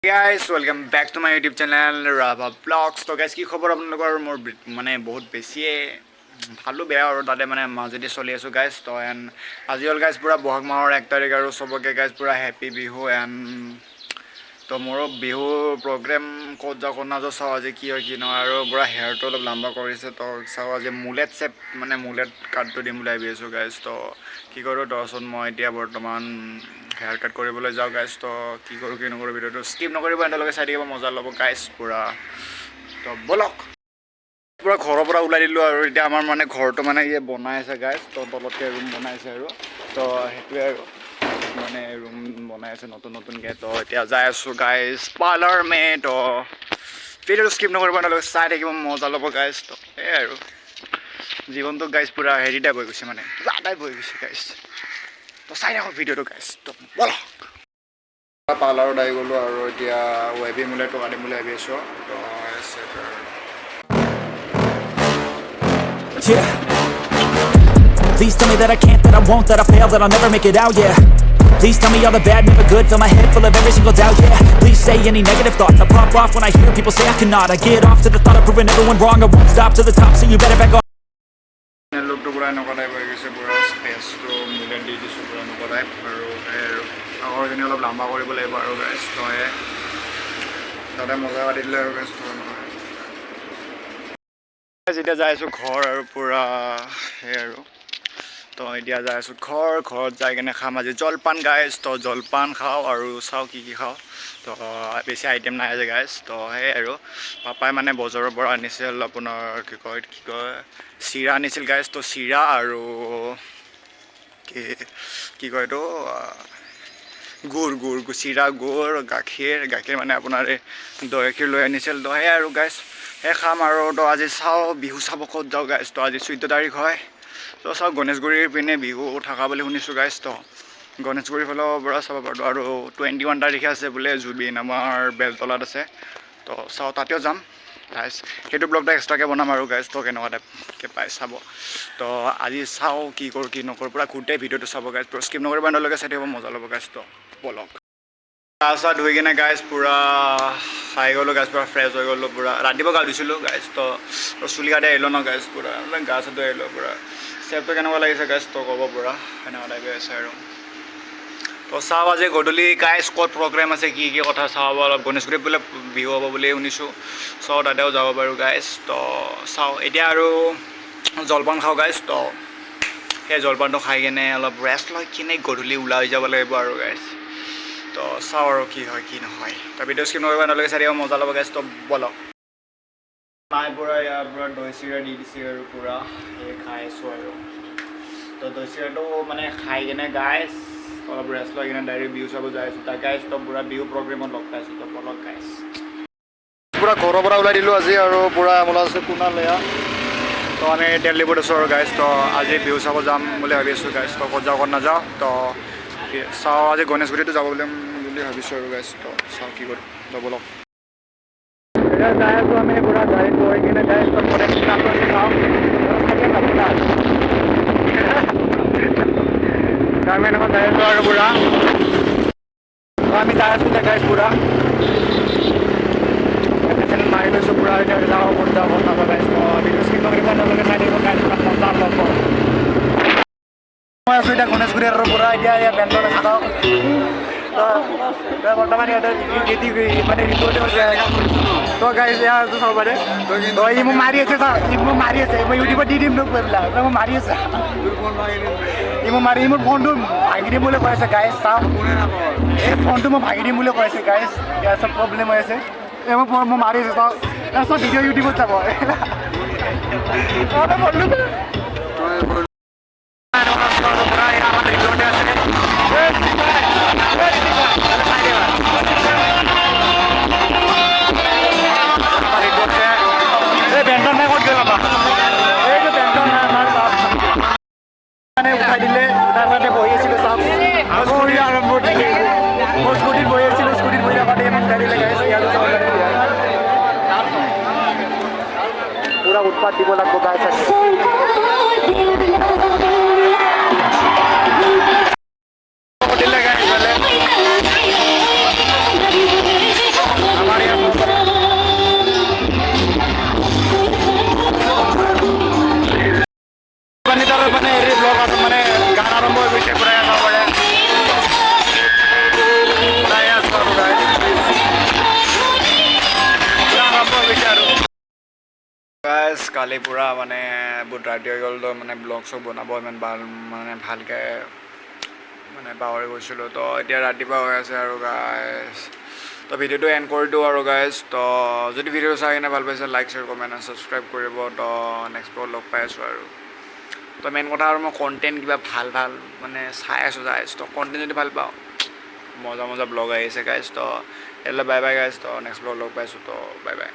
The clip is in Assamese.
Guys, welcome back to my YouTube channel Rava Vlogs. তো guys কি খবৰ আপোনালোকৰ মোৰ মানে বহুত বেছিয়ে ভালো বেয়া আৰু তাতে মানে মাজেদি চলি আছো guys তো এন্ড আজি হল guys পুৰা বহাগ মাহৰ 1 তাৰিখ আৰু সবকে guys পুৰা হ্যাপি বিহু এন্ড তো মোৰ বিহু প্ৰগ্ৰাম ক'ত যাও কোন নাযাও চাও আজি কি হয় কি নহয় আৰু পুৰা হেয়াৰটো অলপ লম্বা কৰিছে তো চাও আজি মুলেট শেপ মানে মুলেট কাটটো দিম বুলি ভাবি আছো guys তো কি কৰো দৰ্শন মই এতিয়া বৰ্তমান হেয়াৰ কাট কৰিবলৈ যাও গাইস তো কি কৰো কি নকৰো ভিডিওটো স্কিপ নকৰিব এন্ডলৈকে চাই থাকিব মজা ল'ব গাইস পুৰা তো বলক পুৰা ঘৰৰ পৰা ওলাই দিলো আৰু এতিয়া আমাৰ মানে ঘৰটো মানে ইয়ে বনাই আছে গাইস তো তলতে ৰুম বনাইছে আৰু তো হেতুৱে আৰু মানে ৰুম বনাই আছে নতুনকে তো এতিয়া যাই আছো গাইস পাৰ্লাৰ মে তো ভিডিওটো স্কিপ নকৰিব এন্ডলৈকে চাই থাকিব মজা ল'ব গাইস তো এই আৰু জীৱনটো গাইস পুৰা হেৰি টাইপ হৈ গৈছে মানে টাইপ হৈ গৈছে গাইস তো চাই থাকক ভিডিওটো গাইস তো বলক পাৰ্লাৰত আহি গ'লো আৰু এতিয়া ৱেবি মুলেটো আনিম বুলি ভাবি আছো তো Yeah. Please tell me that I can't, that I won't, that I fail, that I'll never make it out, yeah. Please tell me all the bad, never good, fill my head full of every single doubt, yeah. Please say any negative thoughts, I pop off when I hear people say I cannot. I get off to the thought of proving everyone wrong, I won't stop to the top, so you better back off. লোকটো পুৰা এনেকুৱা টাইপ হৈ গৈছে পুৰা স্পেচটো মুলেট দি দিছোঁ পুৰা এনেকুৱা টাইপ আৰু আগৰখিনি অলপ লম্বা কৰিব লাগিব আৰু গাইছ তই তাতে মজা কাটি দিলে আৰু গাইছ যেতিয়া যাই আছোঁ ঘৰ আৰু পুৰা সেই আৰু তো এতিয়া যাই আছোঁ ঘৰত যাই কিনে খাম আজি জলপান গাইছ তো জলপান খাওঁ আৰু চাওঁ কি খাওঁ তো বেছি আইটেম নাই আজি গাইছ তো সেই আৰু পাপাই মানে বজাৰৰ পৰা আনিছিল আপোনাৰ কি কয় চিৰা আনিছিল গাইছ তো চিৰা আৰু কি কয় এইটো গুড় চিৰা গুড় গাখীৰ মানে আপোনাৰ এই দৈ গাখীৰ লৈ আনিছিল তো সেই আৰু গাইছ সেই খাম আৰু তো আজি চাওঁ বিহু চাব ক'ত যাওঁ গাইছ তো আজি 14 তাৰিখ হয় তো চাওঁ গণেশগুৰিৰ পিনে বিহু থকা বুলি শুনিছোঁ গাইছ তো গণেশগুৰিৰ ফালৰ পৰা চাব পাৰোঁ আৰু 21 তাৰিখে আছে বোলে জুবিন আমাৰ বেলতলাত আছে তো চাওঁ তাতেও যাম গাইছ সেইটো ব্লগটা এক্সট্ৰাকৈ বনাম আৰু গাইছ তো কেনেকুৱা টাইপকৈ পাই চাব তো আজি চাওঁ কি কৰোঁ কি নকৰোঁ পুৰা গোটেই ভিডিঅ'টো চাব গাইছ পুৰা স্কিপ নকৰিব এণ্ডলৈকে চাই থাকিব মজা ল'ব গাইছ তো বলক গা চা ধুই কিনে গাইছ পুৰা খাই গ'লোঁ গাইছ পুৰা ফ্ৰেছ হৈ গ'লোঁ পুৰা ৰাতিপুৱা গা ধুইছিলোঁ গাইছ তো চুলি কাটি আহিলোঁ ন গাইছ পুৰা গা চা ধুই আহিলোঁ পুৰা চেপটো কেনেকুৱা লাগিছে গাইছ তো ক'ব পুৰা সেনেকুৱা টাইপে আছে আৰু তো চাওঁ আজি গধূলি গাইছ ক'ত প্ৰগ্ৰেম আছে কি কথা চাব অলপ গণেশগুৰিত বোলে বিহু হ'ব বুলি শুনিছোঁ চাওঁ তাতেও যাব পাৰোঁ গাইছ তো চাওঁ এতিয়া আৰু জলপান খাওঁ গাইছ তো সেই জলপানটো খাই কিনে অলপ ৰেষ্ট লৈ কিনে গধূলি ওলাই যাব লাগিব আৰু গাইছ তো চাওঁ আৰু কি হয় কি নহয় তো ভিডিঅ' স্কিপ নকৰিব এনেলৈকে চাই দিব মজা ল'ব গাইছ তো বলক মাই পুৰা ইয়াৰ পৰা দৈ চিৰা দি দিছে আৰু পুৰা সেই খাই আছোঁ আৰু তো দৈ চিৰাটো মানে খাই কিনে গাইছ অলপ ৰেষ্ট লৈ কিনে ডাইৰেক্ট বিহু চাব যাই আছোঁ তাক গাইছ তো পুৰা বিহু প্ৰগ্ৰেমত লগ পাইছোঁ তো বলক গাইছ পুৰা ঘৰৰ পৰা ওলাই দিলোঁ আজি আৰু পুৰা ওলাই আছোঁ কুনালয়া তো আমি দিল্লীত আছোঁ আৰু গাইছ তো আজি বিহু চাব যাম বুলি ভাবি আছোঁ গাইছ তো ক'ত যাওঁ ক'ত নাযাওঁ তো চাওঁ আজি গণেশগুৰিতো যাব বুলি ভাবিছোঁ আৰু গাইছ তো চাওঁ কি কৰোঁ তো বলক এতিয়া যাই আছোঁ আমি পুৰা গাড়ীত গৈ কিনে গাইছ তো চাওঁ আমি এনেকুৱা যাই আছোঁ আৰু পুৰা আমি যাই আছোঁ এতিয়া গাইছ পুৰা মাৰি লৈছোঁ পুৰা এতিয়া যাওঁ ক'ত যাওঁ ক'ত নাযাওঁ গাইছ তো ভিডিঅ' স্কিপ নকৰিব তেওঁলোকে চাই থাকিব গাইছ মজা ল'ব মই আছোঁ এতিয়া গণেশগুৰি আৰু পুৰা এতিয়া বেংগলত আছোঁ তো বৰ্তমান ইয়াতে মানে ৰিপৰ্টে হৈছে তো গাইছ এয়া আছোঁ চাব পাৰে তো ই মোক মাৰি আছে মই ইউটিউবত দি দিম তোক পেলাই মোক মাৰি আছে ই মোৰ ফোনটো ভাঙি দিম বুলি কৈ আছে গাইছ চাওঁ এই ফোনটো মই ভাঙি দিম বুলি কৈ আছে গাইছ ইয়াৰ চব প্ৰব্লেম হৈ আছে এই মই মাৰি আছে চাওঁ চব ভিডিঅ' ইউটিউবত চাব উঠাই দিলে তাৰ কাৰণে বহি আছিলোঁ চাওক মই স্কুটিত বহি আছিলোঁ স্কুটিত বহি থাকোঁতে উঠাই দিলে গাইছ ইয়াতো চাব পুৰা উৎপাত দিব লাগিব গাইছ দিলে গাইছ কালি পূৰা মানে বহুত ৰাতি হৈ গ'ল তো মানে ব্লগ চগ বনাব ইমান মানে ভালকৈ মানে পাহৰি গৈছিলোঁ তো এতিয়া ৰাতিপুৱা হৈ আছে আৰু গাইজ তো ভিডিঅ'টো এণ্ড কৰি দিওঁ আৰু গাইজ তো যদি ভিডিঅ'টো চাই কিনে ভাল পাইছে লাইক শ্বেয়াৰ কমেণ্ট আৰু ছাবস্ক্ৰাইব কৰিব তো নেক্সট ব্লগত লগ পাই আছোঁ আৰু তো মেইন কথা আৰু মই কণ্টেণ্ট কিবা ভাল মানে চাই আছোঁ গাইজ তো কণ্টেণ্ট যদি ভাল পাওঁ মজা ব্লগ আহিছে গাইজ তো এলে বাই বাই গাইজ তো নেক্সট ব্লগ লগ পাইছোঁ তো বাই বাই